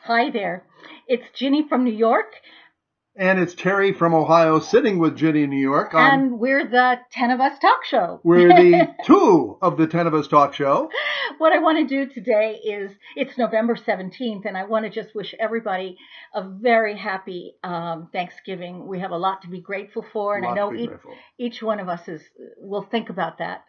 Hi there. It's Ginny from New York, And it's Terry from Ohio sitting with Ginny in New York on and we're the 10 of Us Talk Show. we're the two of the 10 of us talk show. What I want to do today is it's November 17th, and I want to just wish everybody a very happy Thanksgiving. We have a lot to be grateful for, A and I lot to know be grateful. each one of us will think about that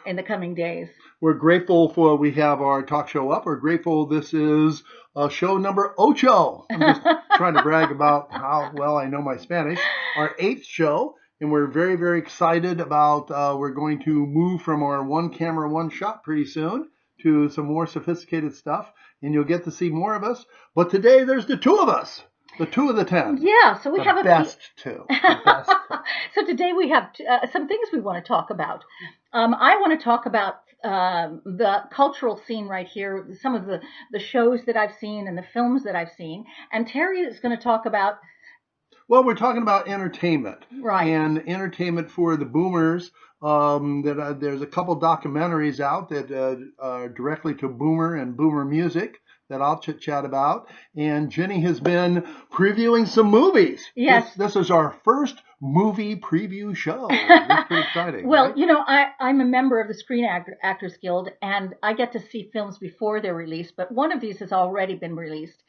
in the coming days. We're grateful for we have our talk show up. We're grateful this is show number ocho. I'm just trying to brag about how well I know my Spanish. Our eighth show, and we're very, very excited about we're going to move from our one camera, one shot pretty soon to some more sophisticated stuff, and you'll get to see more of us. But today there's the two of us, the two of the 10. Yeah, so we The have a best two. The best two. So today we have some things we want to talk about. I want to talk about the cultural scene right here, some of the shows that I've seen and the films that I've seen. And Terry is going to talk about, Well, we're talking about entertainment right. and entertainment for the boomers. There's a couple documentaries out that are directly to boomer and boomer music that I'll chit chat about. And Jenny has been previewing some movies. Yes. This is our first movie preview show. It's pretty exciting. Well, right? you know, I'm a member of the Screen Actors Guild, and I get to see films before they're released, but one of these has already been released.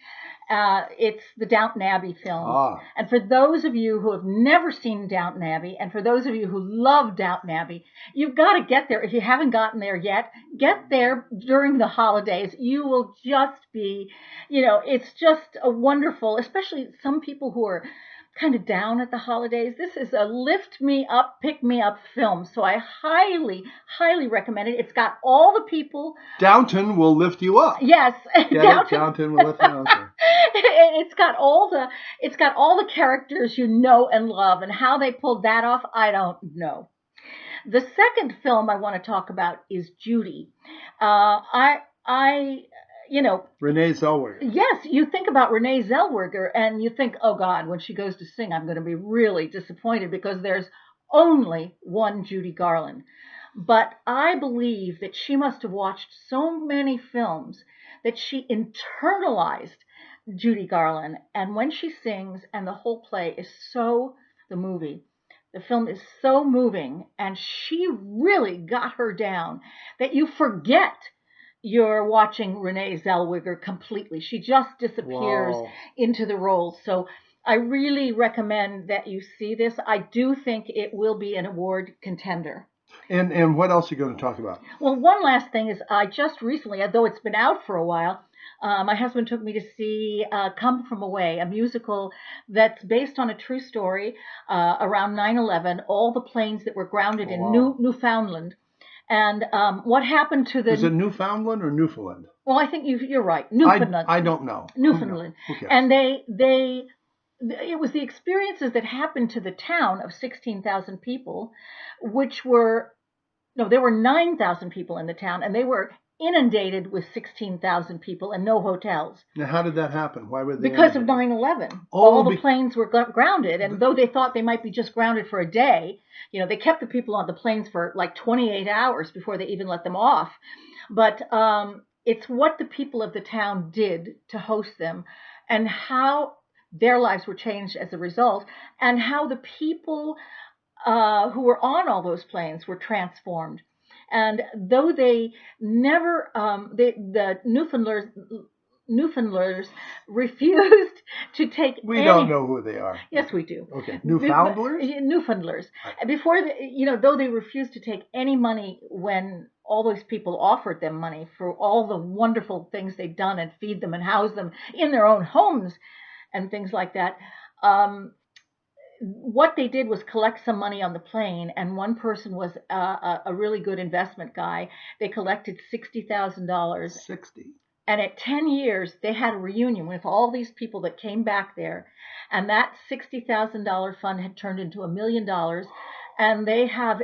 It's the Downton Abbey film. Ah. And for those of you who have never seen Downton Abbey, and for those of you who love Downton Abbey, you've got to get there. If you haven't gotten there yet, get there during the holidays. You will just be, it's just a wonderful, especially some people who are kind of down at the holidays. This is a lift me up, pick me up film. So I highly, highly recommend it. It's got all the people. Downton will lift you up. Yes, Downton will lift you up. It's got all the characters you know and love, and how they pulled that off, I don't know. The second film I want to talk about is Judy. Renee Zellweger. Yes, you think about Renee Zellweger and you think, oh God, when she goes to sing, I'm going to be really disappointed because there's only one Judy Garland. But I believe that she must have watched so many films that she internalized Judy Garland. And when she sings, and the whole play is the film is so moving, and she really got her down that you forget you're watching Renee Zellweger completely. She just disappears into the role. So I really recommend that you see this. I do think it will be an award contender. And what else are you going to talk about? Well, one last thing is I just recently, although it's been out for a while, my husband took me to see Come From Away, a musical that's based on a true story around 9/11, all the planes that were grounded in Newfoundland. And what happened to the... Is it Newfoundland or Newfoundland? Well, I think you're right. Newfoundland. I don't know. Newfoundland. Who cares? And it was the experiences that happened to the town of 16,000 people, there were 9,000 people in the town, and they were inundated with 16,000 people and no hotels. Now, how did that happen? Why were they Because inundated? of 9/11. All the planes were grounded, and though they thought they might be just grounded for a day, they kept the people on the planes for like 28 hours before they even let them off. But it's what the people of the town did to host them, and how their lives were changed as a result, and how the people who were on all those planes were transformed. And though they never, the Newfoundlanders refused to take. We don't know who they are. Yes, we do. Okay, Newfoundlanders. Newfoundlanders. Before though they refused to take any money when all those people offered them money for all the wonderful things they'd done and feed them and house them in their own homes and things like that. What they did was collect some money on the plane, and one person was a really good investment guy. They collected $60,000. 60. And at 10 years, they had a reunion with all these people that came back there, and that $60,000 fund had turned into $1 million. And they have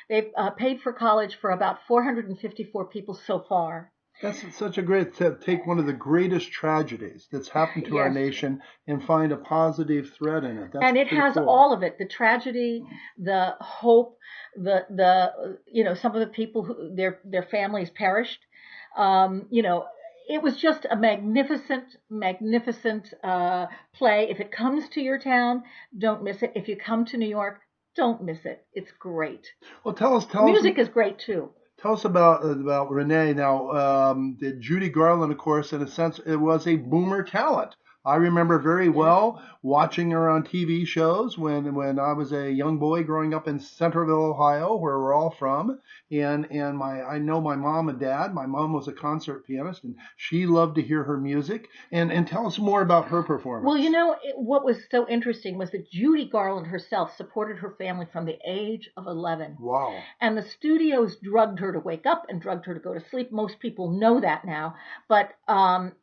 they've paid for college for about 454 people so far. That's such a great take one of the greatest tragedies that's happened to our nation and find a positive thread in it. And it has all of it: the tragedy, the hope, the some of the people who their families perished. it was just a magnificent, magnificent play. If it comes to your town, don't miss it. If you come to New York, don't miss it. It's great. Well, tell us Music is great too. Tell us about Renee. Now, Judy Garland, of course, in a sense, it was a boomer talent. I remember very Yes. well watching her on TV shows when I was a young boy growing up in Centerville, Ohio, where we're all from. And I know my mom and dad. My mom was a concert pianist, and she loved to hear her music. And tell us more about her Well, performance. what was so interesting was that Judy Garland herself supported her family from the age of 11. Wow. And the studios drugged her to wake up and drugged her to go to sleep. Most people know that now, but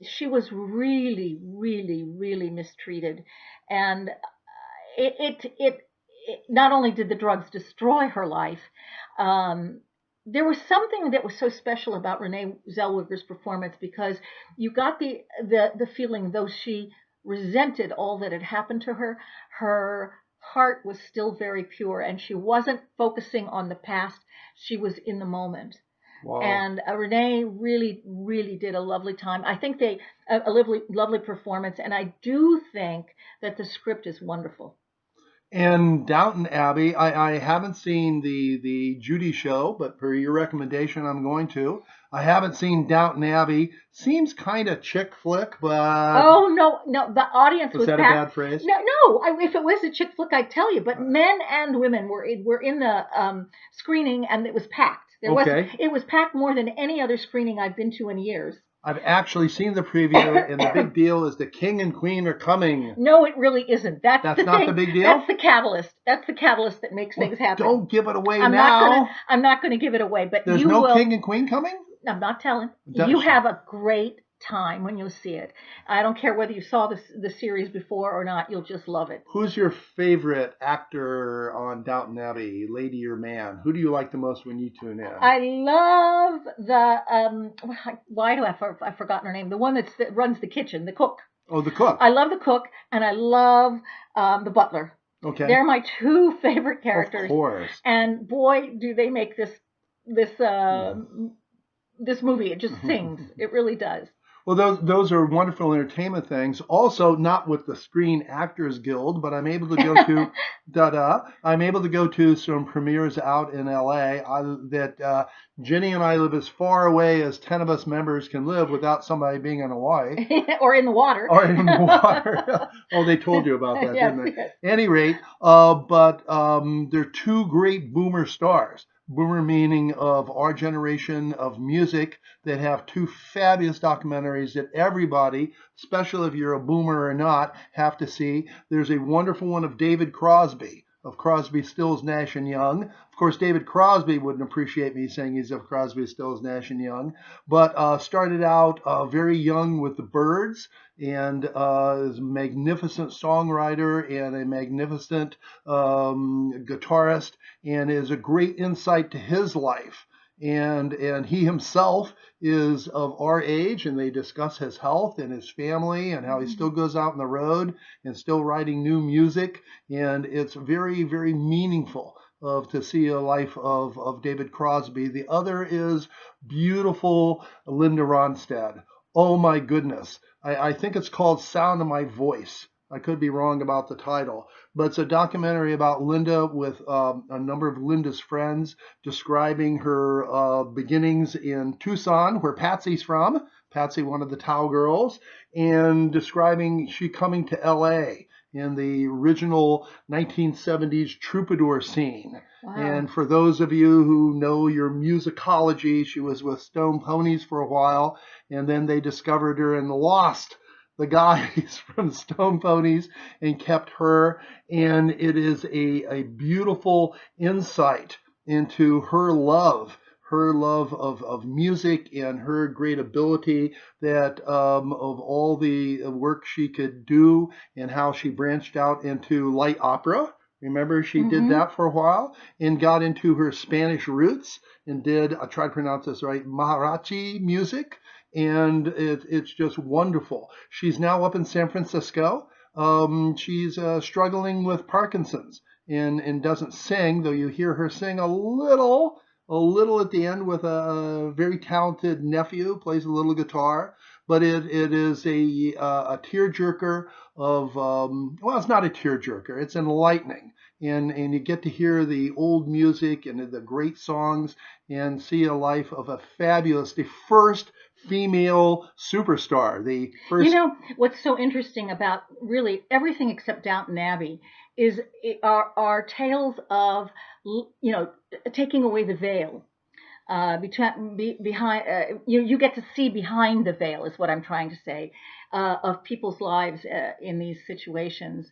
she was really, really, really mistreated, and it not only did the drugs destroy her life. Um, there was something that was so special about Renee Zellweger's performance because you got the feeling, though she resented all that had happened to her, her heart was still very pure, and she wasn't focusing on the past. She was in the moment. Wow. And Renee really, really did a lovely time. I think a lovely, lovely performance, and I do think that the script is wonderful. And Downton Abbey, I haven't seen the Judy show, but per your recommendation, I'm going to. I haven't seen Downton Abbey. Seems kind of chick flick, but Oh no, no, the audience was was that a packed. bad phrase? No, no. If it was a chick flick, I'd tell you. But Uh, men and women were in the screening, and it was packed. There was Okay. It was packed more than any other screening I've been to in years. I've actually seen the preview, and the big deal is the king and queen are coming. No, it really isn't. That's That's the not the thing. big deal? That's the catalyst. That's the catalyst that makes Well, things happen. don't give it away I'm not gonna. now. I'm not gonna give it away, but There's you no will. king and queen coming? I'm not telling. You Does- have a great time when you see it. I don't care whether you saw the series before or not. You'll just love it. Who's your favorite actor on Downton Abbey, lady or man? Who do you like the most when you tune in? I love the why do I've forgotten her name? The one that runs the kitchen, the cook. Oh, the cook. I love the cook, and I love the butler. Okay. They're my two favorite Of characters. course. And boy, do they make this this movie. It just sings. It really does. Well, those are wonderful entertainment things. Also, not with the Screen Actors Guild, but I'm able to go to I'm able to go to some premieres out in LA. Jenny and I live as far away as 10 of us members can live without somebody being in Hawaii Or in the water. or in the water. Oh, they told you about that, Yes, didn't they? yes. Any rate, but they're two great boomer stars. Boomer meaning of our generation of music that have two fabulous documentaries that everybody, especially if you're a boomer or not, have to see. There's a wonderful one of David Crosby, of Crosby, Stills, Nash and Young. Of course, David Crosby wouldn't appreciate me saying he's of Crosby, Stills, Nash and Young, but started out very young with the Byrds and is a magnificent songwriter and a magnificent guitarist, and is a great insight to his life. And he himself is of our age, and they discuss his health and his family and how he still goes out on the road and still writing new music. And it's very, very meaningful to see a life of David Crosby. The other is beautiful Linda Ronstadt. Oh my goodness. I think it's called Sound of My Voice. I could be wrong about the title, but it's a documentary about Linda with a number of Linda's friends describing her beginnings in Tucson, where Patsy's from. Patsy, one of the Tao girls, and describing she coming to LA in the original 1970s troubadour scene. Wow. And for those of you who know your musicology, she was with Stone Ponies for a while, and then they discovered her and lost the guys from Stone Ponies and kept her. And it is a beautiful insight into her love of music and her great ability that of all the work she could do and how she branched out into light opera. Remember, she did that for a while and got into her Spanish roots and did, I try to pronounce this right, Maharaji music. And it's just wonderful. She's now up in San Francisco. She's struggling with Parkinson's and doesn't sing, though you hear her sing a little at the end with a very talented nephew, plays a little guitar. but it is a tearjerker of well, it's not a tearjerker. It's enlightening, and you get to hear the old music and the great songs and see a life of a fabulous, the first female superstar, the You first. know, what's so interesting about really everything except Downton Abbey is are tales of, you know, taking away the veil. Behind, you get to see behind the veil, is what I'm trying to say, of people's lives in these situations.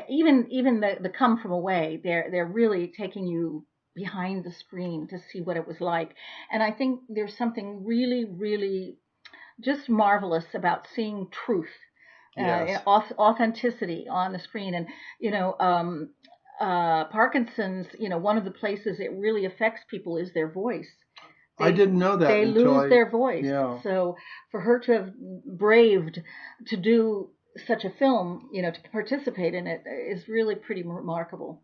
Even the come from away, they're really taking you behind the screen to see what it was like. And I think there's something really, really just marvelous about seeing truth, Yes. authenticity on the screen. And you know, Parkinson's, you know, one of the places it really affects people is their voice. I They didn't know that they until lose I, their voice. yeah. So for her to have braved to do such a film, you know, to participate in it is really pretty remarkable.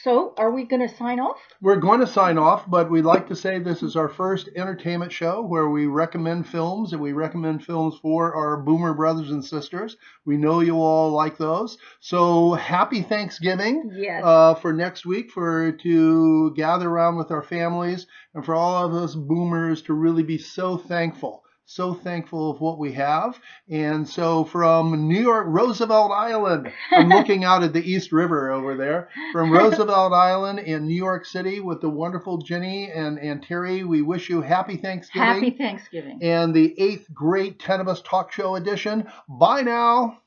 So are we going to sign off? We're going to sign off, but we'd like to say this is our first entertainment show where we recommend films, and we recommend films for our boomer brothers and sisters. We know you all like those. So happy Thanksgiving Yes. for next week, for to gather around with our families, and for all of us boomers to really be so thankful of what we have. And so from New York, Roosevelt Island, I'm looking out at the East River over there. From Roosevelt Island in New York City with the wonderful Jenny and Terry, we wish you happy Thanksgiving. Happy Thanksgiving. And the 8th Great 10 of Us Talk Show edition. Bye now.